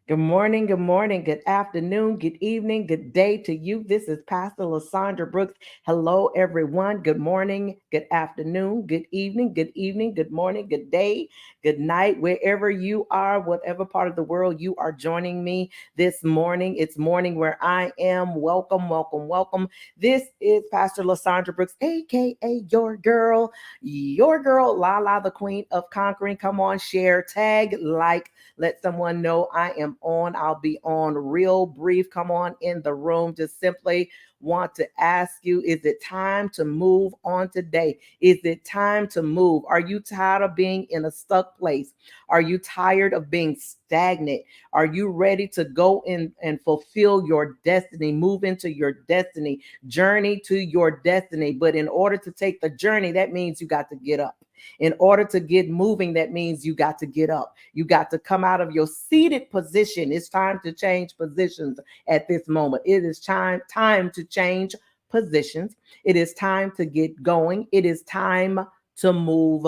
Good afternoon, good evening, good day to you. This is Pastor Lasandra Brooks. Hello, everyone. Good morning, good afternoon, good evening, good morning, good day, good night, wherever you are, whatever part of the world you are joining me this morning. It's morning where I am. Welcome, welcome, welcome. This is Pastor Lasandra Brooks, aka your girl, Lala, the Queen of Conquering. Come on, share, tag, like. Let someone know I am on. I'll be on real brief. Come on in the room. Just simply want to ask you, is it time to move on today? Is it time to move? Are you tired of being in a stuck place? Are you tired of being stagnant? Are you ready to go in and fulfill your destiny, move into your destiny, journey to your destiny? But in order to take the journey, that means you got to get up. In order to get moving, that means you got to get up. You got to come out of your seated position. It's time to change positions at this moment. It is time to change positions. It is time to get going. It is time to move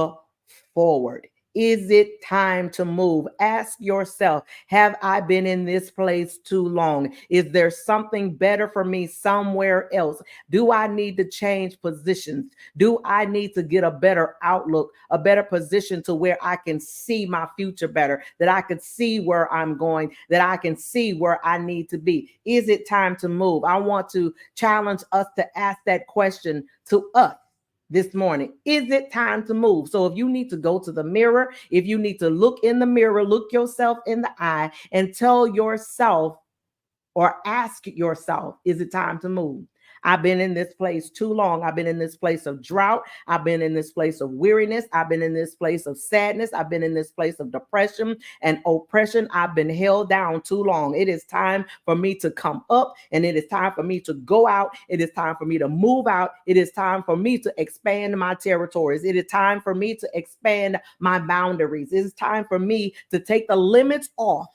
forward. Is it time to move? Ask yourself, have I been in this place too long? Is there something better for me somewhere else? Do I need to change positions? Do I need to get a better outlook, a better position to where I can see my future better, that I can see where I'm going, that I can see where I need to be? Is it time to move? I want to challenge us to ask that question to us this morning. Is it time to move? So if you need to go to the mirror, if you need to look in the mirror, look yourself in the eye and tell yourself or ask yourself, is it time to move? I've been in this place too long. I've been in this place of drought. I've been in this place of weariness. I've been in this place of sadness. I've been in this place of depression and oppression. I've been held down too long. It is time for me to come up, and it is time for me to go out. It is time for me to move out. It is time for me to expand my territories. It is time for me to expand my boundaries. It is time for me to take the limits off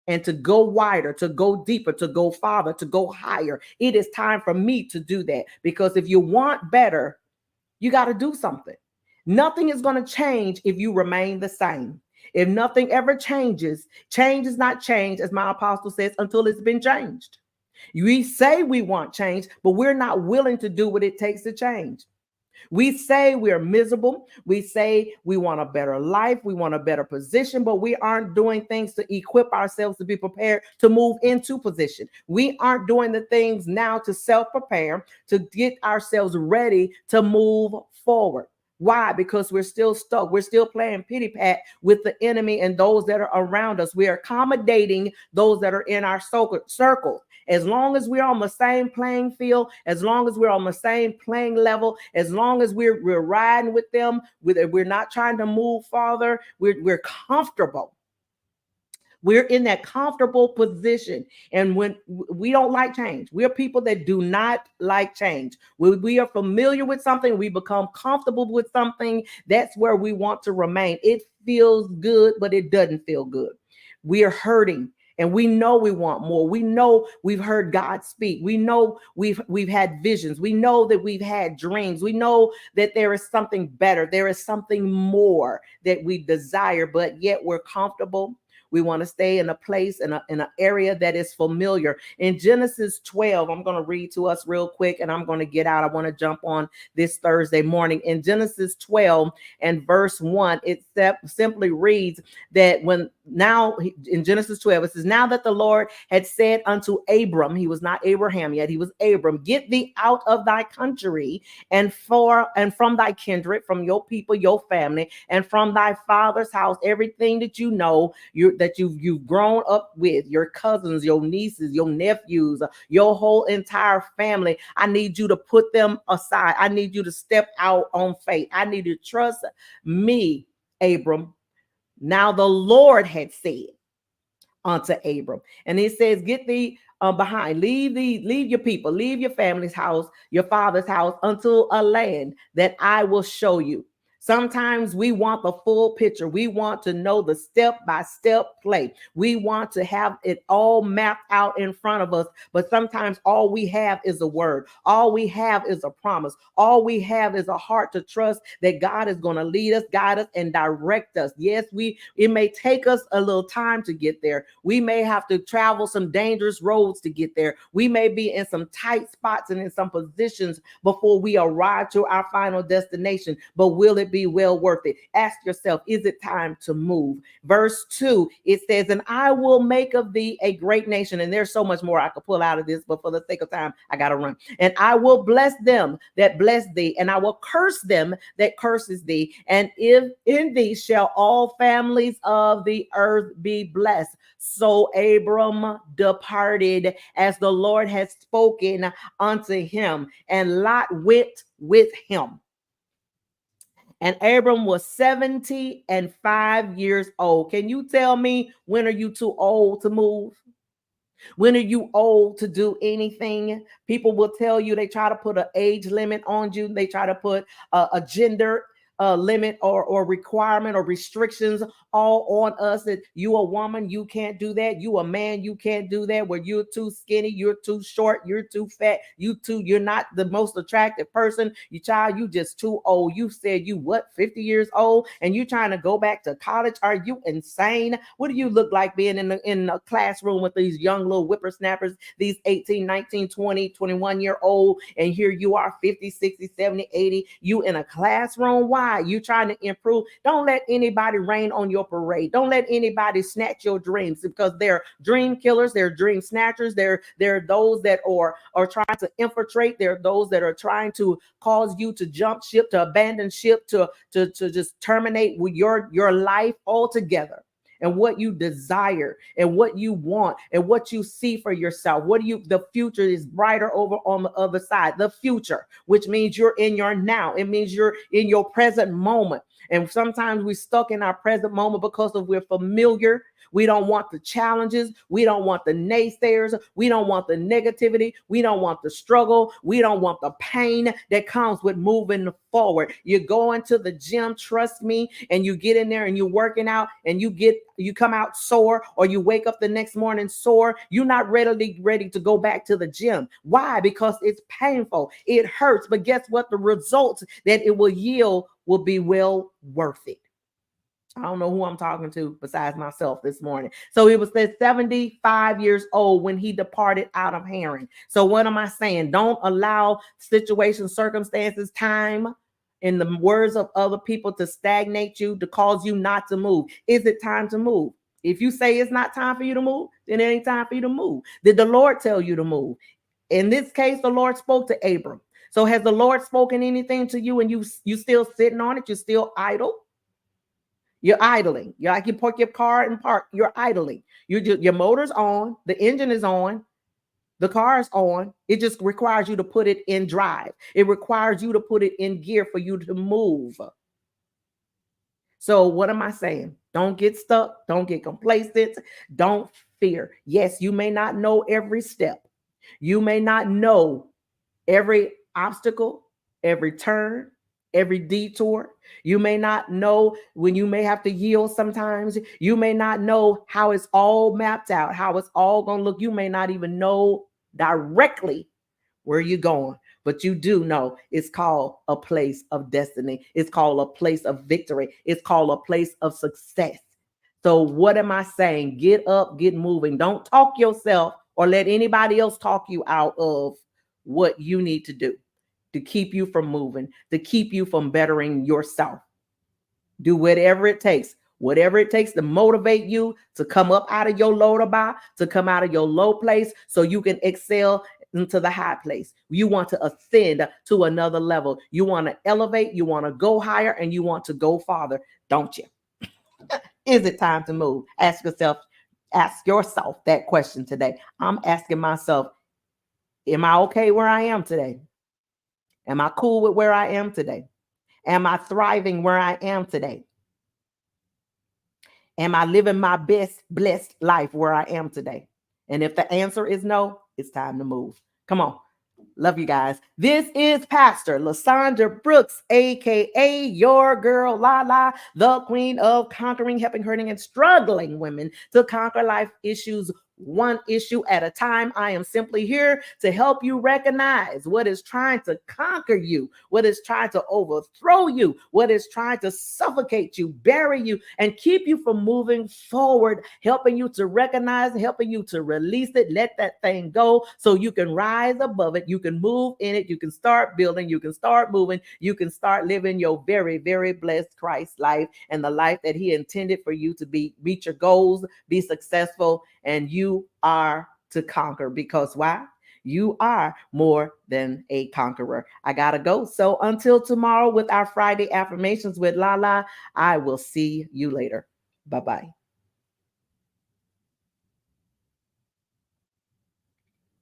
and to go wider, to go deeper, to go farther, to go higher. It is time for me to do that, because if you want better, you got to do something. Nothing is going to change if you remain the same. If nothing ever changes, change is not change, as my apostle says, until it's been changed. We say we want change, but we're not willing to do what it takes to change. We say we're miserable. We say we want a better life. We want a better position, but we aren't doing things to equip ourselves to be prepared to move into position. We aren't doing the things now to self-prepare, to get ourselves ready to move forward. Why? Because we're still stuck. We're still playing pity pat with the enemy and those that are around us. We are accommodating those that are in our circle. As long as we're on the same playing field, as long as we're on the same playing level, as long as we're riding with them, we're not trying to move farther, we're comfortable. We're in that comfortable position. And when we don't like change, we're people that do not like change. When we are familiar with something, we become comfortable with something, that's where we want to remain. It feels good, but it doesn't feel good. We are hurting. And we know we want more. We know we've heard God speak. We know we've had visions. We know that we've had dreams. We know that there is something better. There is something more that we desire, but yet we're comfortable. We want to stay in a place, in an area that is familiar. In Genesis 12, I'm going to read to us real quick and I'm going to get out. I want to jump on this Thursday morning. In Genesis 12 and verse 1, it simply reads that in Genesis 12, it says, now that the Lord had said unto Abram, he was not Abraham yet, he was Abram, get thee out of thy country and from thy kindred, from your people, your family, and from thy father's house, everything that you know, that you've grown up with, your cousins, your nieces, your nephews, your whole entire family. I need you to put them aside. I need you to step out on faith. I need you to trust me, Abram. Now the Lord had said unto Abram, and he says, get thee behind, leave your people, leave your family's house, your father's house, unto a land that I will show you. Sometimes we want the full picture. We want to know the step-by-step play. We want to have it all mapped out in front of us. But sometimes all we have is a word. All we have is a promise. All we have is a heart to trust that God is going to lead us, guide us, and direct us. Yes, it may take us a little time to get there. We may have to travel some dangerous roads to get there. We may be in some tight spots and in some positions before we arrive to our final destination. But will it be well worth it? Ask yourself, is it time to move? Verse 2, it says, and I will make of thee a great nation. And there's so much more I could pull out of this, but for the sake of time, I got to run. And I will bless them that bless thee, and I will curse them that curses thee. And if in thee shall all families of the earth be blessed. So Abram departed as the Lord had spoken unto him, and Lot went with him. And Abram was 75 years old. Can you tell me, when are you too old to move? When are you old to do anything? People will tell you, they try to put an age limit on you. They try to put a gender limit or requirement or restrictions all on us, that you a woman, you can't do that. You a man, you can't do that. Where you're too skinny, you're too short, you're too fat, you're not the most attractive person. You just too old. You said you 50 years old, and you trying to go back to college? Are you insane? What do you look like being in a classroom with these young little whippersnappers, these 18, 19, 20, 21-year old, and here you are 50, 60, 70, 80, you in a classroom? Why? You trying to improve? Don't let anybody rain on your parade. Don't let anybody snatch your dreams, because they're dream killers, they're dream snatchers, they're those that are trying to infiltrate, they're those that are trying to cause you to jump ship, to abandon ship, to just terminate with your life altogether. And what you desire and what you want and what you see for yourself. The future is brighter over on the other side. The future, which means you're in your now. It means you're in your present moment. And sometimes we're stuck in our present moment because we're familiar. We don't want the challenges. We don't want the naysayers. We don't want the negativity. We don't want the struggle. We don't want the pain that comes with moving forward. You go into the gym, trust me, and you get in there and you're working out, and you come out sore, or you wake up the next morning sore. You're not ready to go back to the gym. Why? Because it's painful. It hurts. But guess what? The results that it will yield will be well worth it. I don't know who I'm talking to besides myself this morning. So he was 75 years old when he departed out of Haran. So what am I saying? Don't allow situations, circumstances, time, in the words of other people, to stagnate you, to cause you not to move. Is it time to move? If you say it's not time for you to move, then it ain't time for you to move. Did the Lord tell you to move? In this case, the Lord spoke to Abram. So has the Lord spoken anything to you, and you still sitting on it? You're still idle? You're idling. You're like, you park your car and park. You're idling. Your motor's on. The engine is on. The car is on. It just requires you to put it in drive. It requires you to put it in gear for you to move. So what am I saying? Don't get stuck. Don't get complacent. Don't fear. Yes, you may not know every step. You may not know every obstacle, every turn, every detour. You may not know when you may have to yield sometimes. You may not know how it's all mapped out, how it's all going to look. You may not even know directly where you're going, but you do know it's called a place of destiny. It's called a place of victory. It's called a place of success. So what am I saying? Get up, get moving. Don't talk yourself or let anybody else talk you out of what you need to do to keep you from moving, to keep you from bettering yourself. Do whatever it takes to motivate you to come up out of your low to come out of your low place so you can excel into the high place. You want to ascend to another level. You want to elevate, you want to go higher, and you want to go farther, don't you? Is it time to move? Ask yourself that question today. I'm asking myself, am I okay where I am today? Am I cool with where I am today? Am I thriving where I am today? Am I living my best blessed life where I am today? And if the answer is no, it's time to move. Come on. Love you guys. This is Pastor Lasandra Brooks, aka your girl Lala, the queen of conquering, helping, hurting, and struggling women to conquer life issues one issue at a time. I am simply here to help you recognize what is trying to conquer you, what is trying to overthrow you, what is trying to suffocate you, bury you, and keep you from moving forward, helping you to recognize, helping you to release it, let that thing go so you can rise above it, you can move in it, you can start building, you can start moving, you can start living your very, very blessed Christ life and the life that He intended for you to be, reach your goals, be successful, and you are to conquer. Because why? You are more than a conqueror. I gotta go. So until tomorrow with our Friday affirmations with Lala, I will see you later. Bye bye.